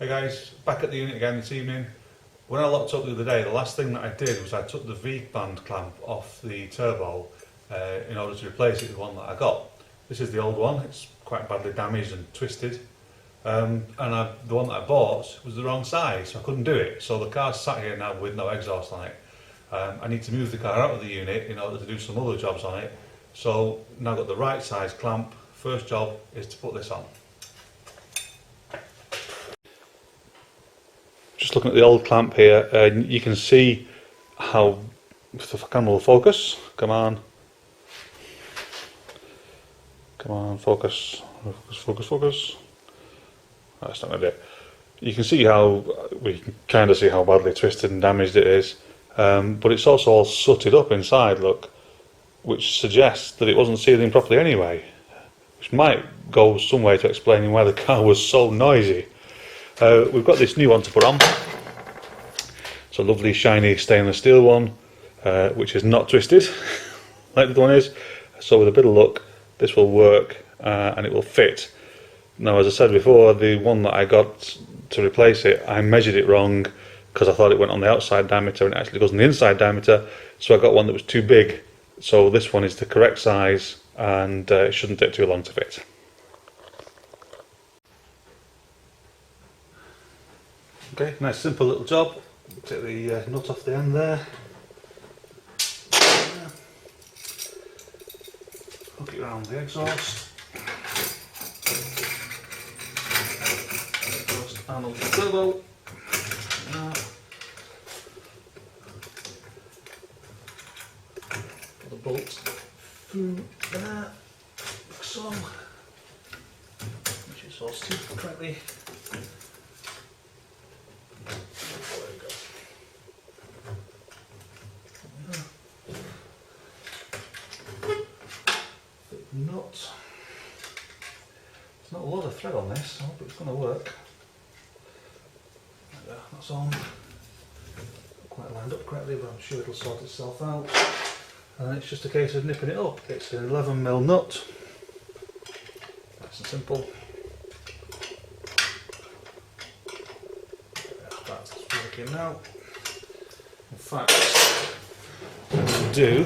Hey guys, back at the unit again this evening. When I locked up the other day, the last thing that I did was I took the V-band clamp off the turbo in order to replace it with one that I got. This is the old one, it's quite badly damaged and twisted. The one that I bought was the wrong size, so I couldn't do it. So the car's sat here now with no exhaust on it. I need to move the car out of the unit in order to do some other jobs on it. So now I've got the right size clamp. First job is to put this on. Just looking at the old clamp here, you can see how, if the camera will focus, come on, focus. That's not going to do it. You can see how, we can kind of see how badly twisted and damaged it is, but it's also all sooted up inside, look, which suggests that it wasn't sealing properly anyway, which might go some way to explaining why the car was so noisy. We've got this new one to put on. It's a lovely shiny stainless steel one, which is not twisted like the other one is. So with a bit of luck, this will work and it will fit. Now, as I said before, the one that I got to replace it, I measured it wrong because I thought it went on the outside diameter and it actually goes on the inside diameter. So I got one that was too big. So this one is the correct size and it shouldn't take too long to fit. Okay, nice simple little job. Take the nut off the end there. Hook it around the exhaust. Exhaust and on the turbo. Put the bolt through there, like so. Make sure it's all seated correctly. Nut. There's not a lot of thread on this, I hope it's going to work. There, that's on. Not quite lined up correctly, but I'm sure it'll sort itself out. And then it's just a case of nipping it up. It's an 11mm nut. Nice and simple. That's working now. In fact, what to do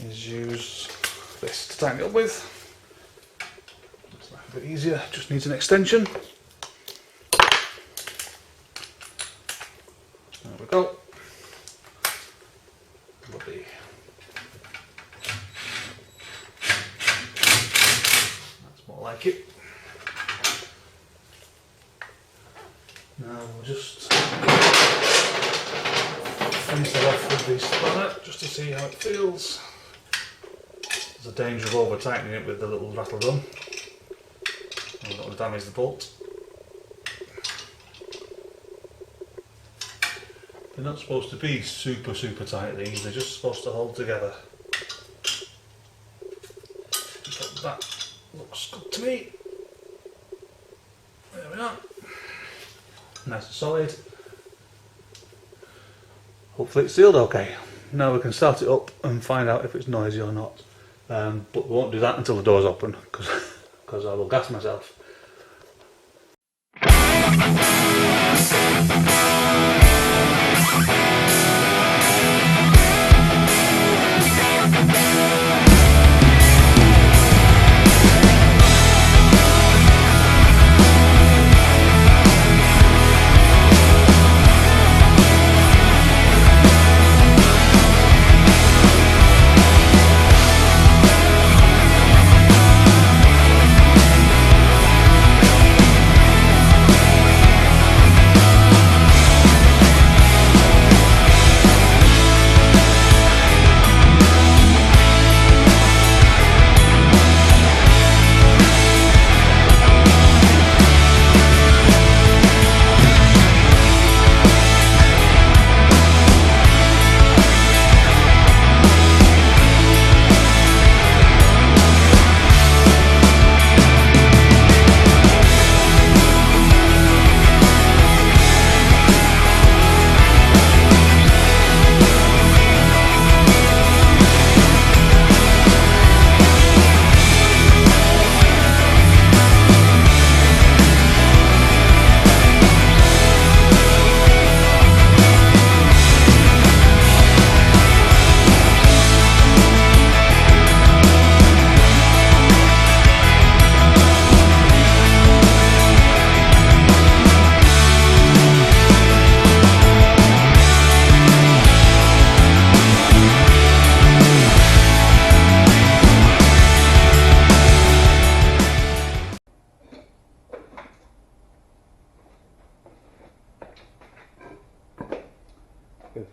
is use this to tighten it up with. It's a bit easier, just needs an extension. There we go. Lovely. That's more like it. Now we'll just finish that off with the spanner just to see how it feels. There's a danger of over tightening it with the little rattle gun. I don't want to damage the bolt. They're not supposed to be super tight, these, they're just supposed to hold together. That looks good to me. There we are. Nice and solid. Hopefully it's sealed okay. Now we can start it up and find out if it's noisy or not. But we won't do that until the door's open because I will gas myself.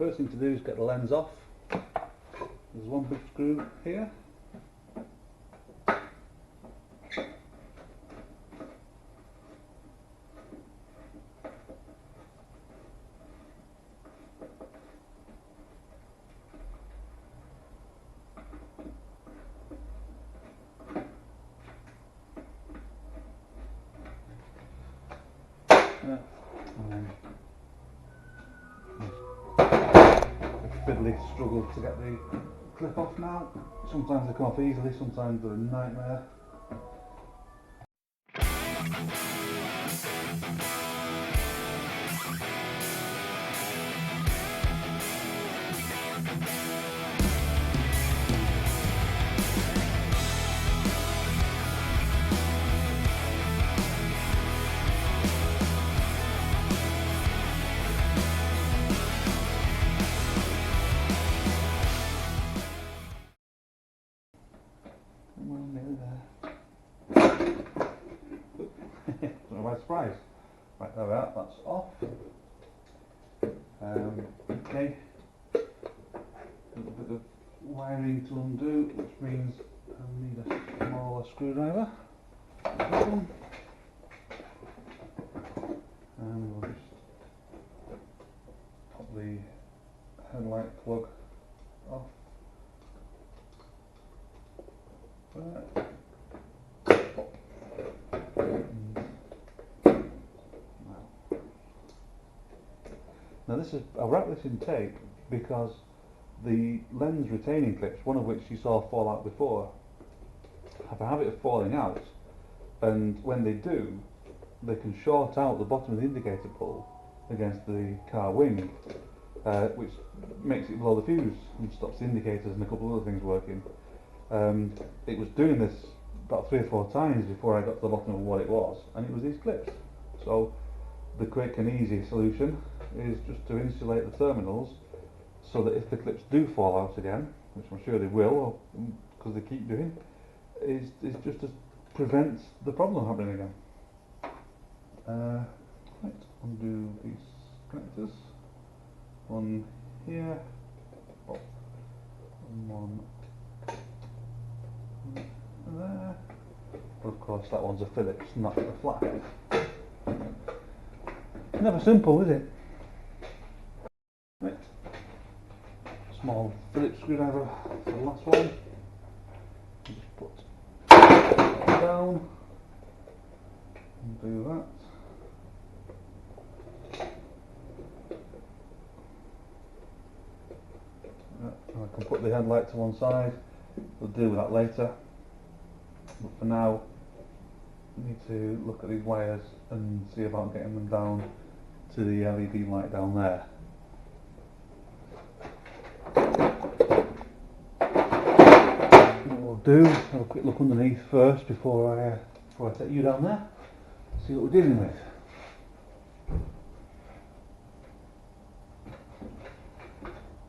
first thing to do is get the lens off. There's one big screw here. Fiddly struggle to get the clip off now. Sometimes they come off easily, sometimes they're a nightmare. By surprise. Right, there we are, that's off. Okay, a little bit of wiring to undo, which means I'll need a smaller screwdriver. That one. And we'll just pop the headlight plug off. There. Now this is, I wrapped this in tape because the lens retaining clips, one of which you saw fall out before, have a habit of falling out, and when they do, they can short out the bottom of the indicator pull against the car wing, which makes it blow the fuse and stops the indicators and a couple of other things working. It was doing this about 3 or 4 times before I got to the bottom of what it was, and it was these clips. So the quick and easy solution is just to insulate the terminals so that if the clips do fall out again, which I'm sure they will because they keep doing, is just to prevent the problem happening again. Right, undo these connectors. One here, and one there. But of course that one's a Phillips, not a flathead. Never simple, is it? Right. Small Phillips screwdriver for the last one. Just put it down and do that. I can put the headlight to one side. We'll deal with that later. But for now, we need to look at these wires and see about getting them down to the LED light down there. What we'll do, have a quick look underneath first before I take you down there, see what we're dealing with.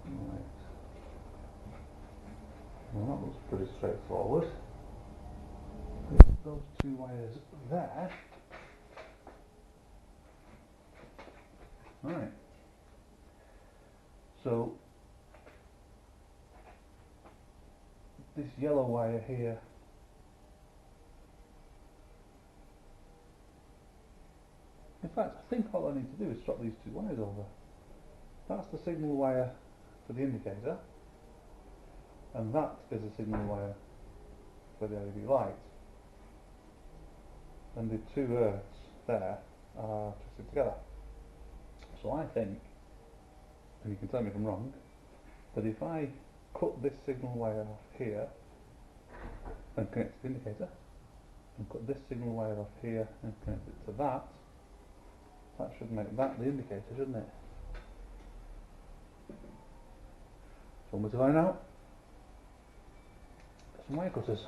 Right. Well, that looks pretty straightforward. Put those 2 wires there. Right. So this yellow wire here in fact I think all I need to do is swap these 2 wires over. That's the signal wire for the indicator and that is the signal wire for the LED light, and the 2 earths there are twisted together. So I think, and you can tell me if I'm wrong, that if I cut this signal wire off here and connect to the indicator, and cut this signal wire off here and connect it to that, that should make that the indicator, shouldn't it? So what to find out? Some wire cutters.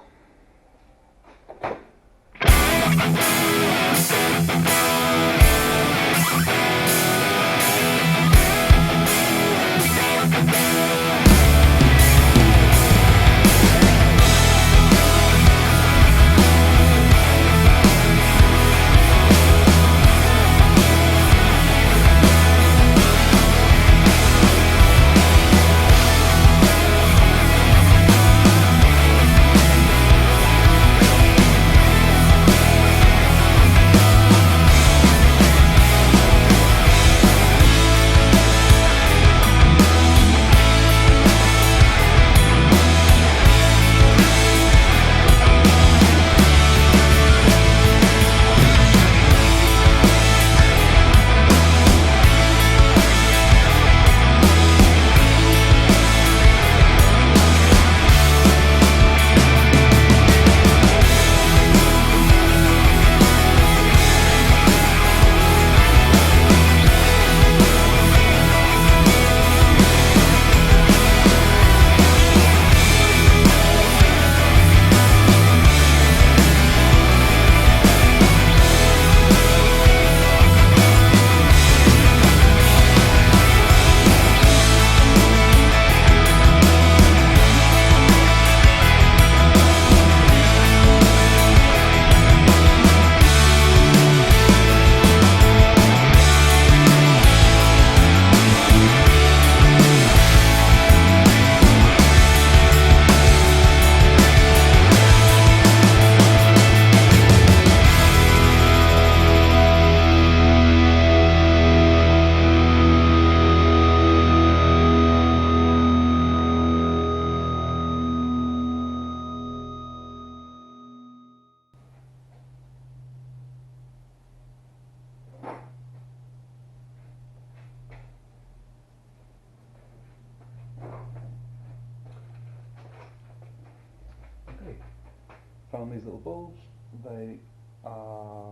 found these little bulbs. They are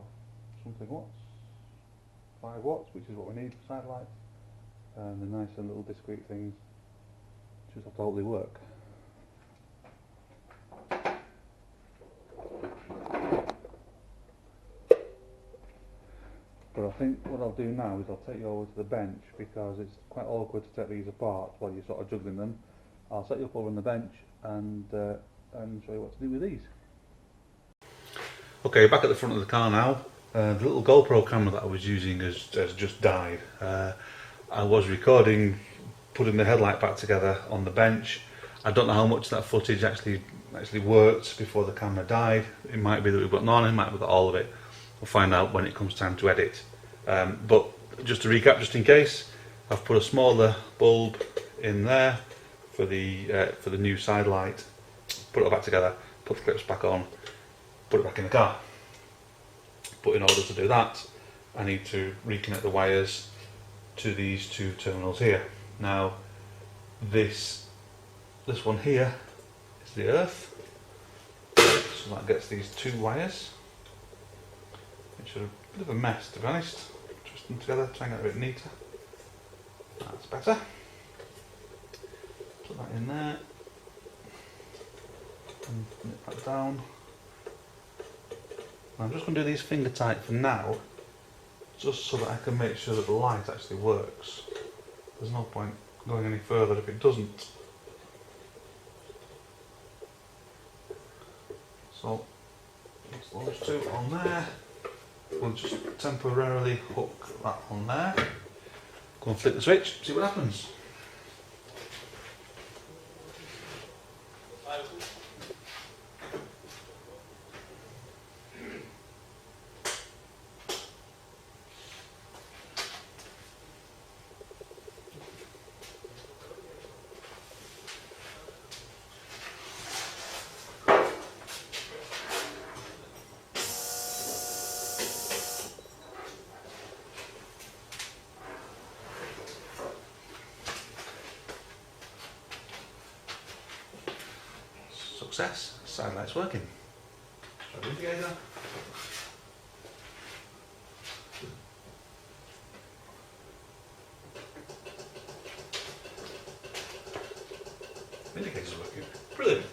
something watts, 5 watts, which is what we need for side lights, and they're nice and little discrete things. Just have to hope they work. But I think what I'll do now is I'll take you over to the bench, because it's quite awkward to take these apart while you're sort of juggling them. I'll set you up over on the bench and show you what to do with these. Okay, back at the front of the car now. The little GoPro camera that I was using has just died. I was recording putting the headlight back together on the bench. I don't know how much that footage actually worked before the camera died. It might be that we've got none, it might be that all of it. We'll find out when it comes time to edit. But just to recap, just in case, I've put a smaller bulb in there for the new side light. Put it all back together, put the clips back on, put it back in the car. But in order to do that, I need to reconnect the wires to these two terminals here. Now, this one here is the earth, so that gets these two wires, which are a bit of a mess, to be honest. Twist them together, try and get a bit neater. That's better. Put that in there and put it back down. I'm just going to do these finger tight for now, just so that I can make sure that the light actually works. There's no point going any further if it doesn't. So, those two on there. We'll just temporarily hook that on there. Go and flick the switch, see what happens. Success, side light's working. Try the indicator. Indicator's working. Brilliant.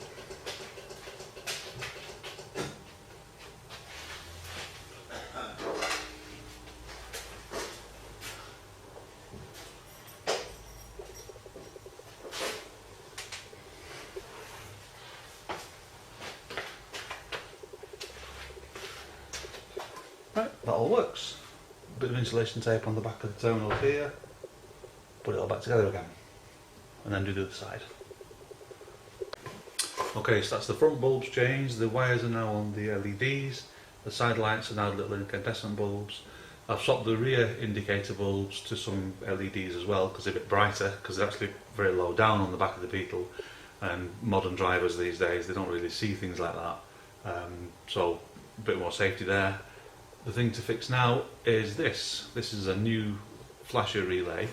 Right, that all works. A bit of insulation tape on the back of the terminals here. Put it all back together again. And then do the other side. Okay, so that's the front bulbs changed. The wires are now on the LEDs. The side lights are now little incandescent bulbs. I've swapped the rear indicator bulbs to some LEDs as well, because they're a bit brighter, because they're actually very low down on the back of the Beetle. And modern drivers these days, they don't really see things like that. So a bit more safety there. The thing to fix now is this. This is a new flasher relay.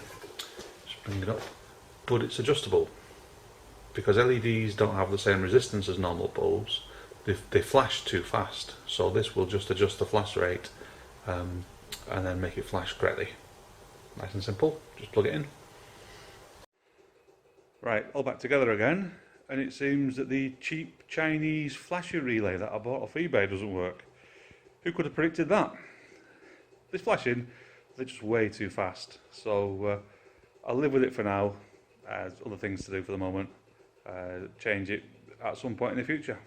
Just bring it up. But it's adjustable, because LEDs don't have the same resistance as normal bulbs. They flash too fast. So this will just adjust the flash rate and then make it flash correctly. Nice and simple. Just plug it in. Right, all back together again. And it seems that the cheap Chinese flasher relay that I bought off eBay doesn't work. Who could have predicted that? They're flashing, they're just way too fast. So I'll live with it for now. There's other things to do for the moment. Change it at some point in the future.